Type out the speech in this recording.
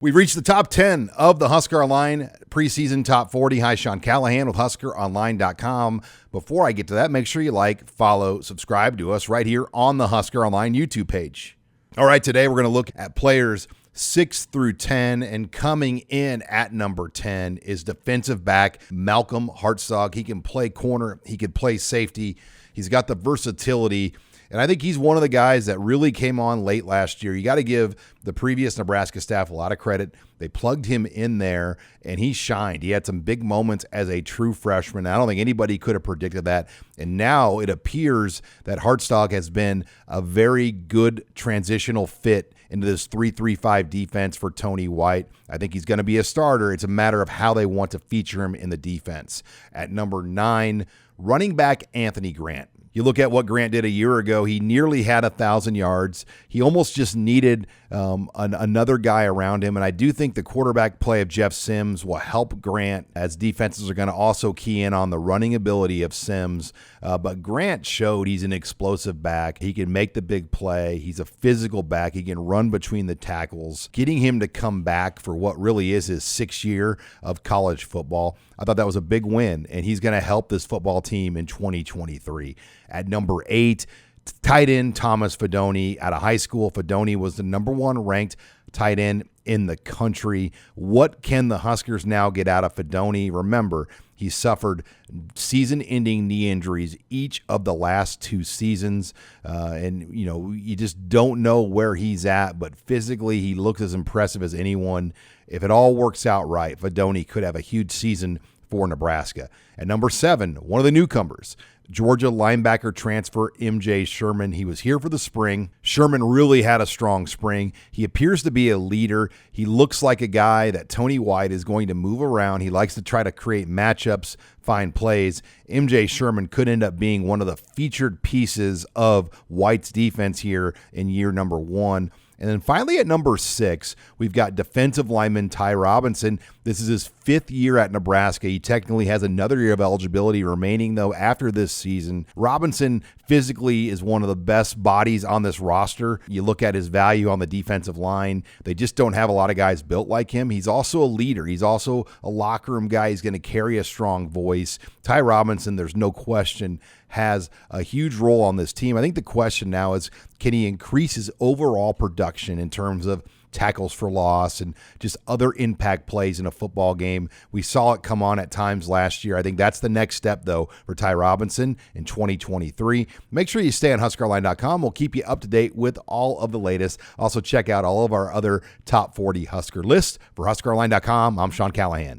We've reached the top 10 of the Husker Online preseason top 40. Hi, Sean Callahan with HuskerOnline.com. Before I get to that, make sure you like, follow, subscribe to us right here on the Husker Online YouTube page. All right, today we're going to look at players 6 through 10, and coming in at number 10 is defensive back Malcolm Hartzog. He can play corner. He can play safety. He's got the versatility. And I think he's one of the guys that really came on late last year. You got to give the previous Nebraska staff a lot of credit. They plugged him in there, and he shined. He had some big moments as a true freshman. I don't think anybody could have predicted that. And now it appears that Hartzog has been a very good transitional fit into this 3-3-5 defense for Tony White. I think he's going to be a starter. It's a matter of how they want to feature him in the defense. At number 9, running back Anthony Grant. You look at what Grant did a year ago. He nearly had 1,000 yards. He almost just needed another guy around him. And I do think the quarterback play of Jeff Sims will help Grant, as defenses are going to also key in on the running ability of Sims. But Grant showed he's an explosive back. He can make the big play. He's a physical back. He can run between the tackles. Getting him to come back for what really is his 6th year of college football, I thought that was a big win, and he's going to help this football team in 2023. At number 8, tight end Thomas Fidone. Out of high school, Fidone was the number 1 ranked tight end in the country. What can the Huskers now get out of Fidone? Remember, he suffered season-ending knee injuries each of the last 2 seasons, and you just don't know where he's at, but physically he looks as impressive as anyone. If it all works out right, Fidone could have a huge season for Nebraska. At number 7, one of the newcomers, Georgia linebacker transfer MJ Sherman. He was here for the spring. Sherman really had a strong spring. He appears to be a leader. He looks like a guy that Tony White is going to move around. He likes to try to create matchups, find plays. MJ Sherman could end up being one of the featured pieces of White's defense here in year number 1. And then finally at number 6, we've got defensive lineman Ty Robinson. This is his 5th year at Nebraska. He technically has another year of eligibility remaining, though, after this season. Robinson physically is one of the best bodies on this roster. You look at his value on the defensive line. They just don't have a lot of guys built like him. He's also a leader. He's also a locker room guy. He's going to carry a strong voice. Ty Robinson, there's no question, has a huge role on this team. I think the question now is, can he increase his overall production in terms of tackles for loss and just other impact plays in a football game? We saw it come on at times last year. I think that's the next step, though, for Ty Robinson in 2023. Make sure you stay on HuskerOnline.com. We'll keep you up to date with all of the latest. Also, check out all of our other top 40 Husker lists. For HuskerOnline.com, I'm Sean Callahan.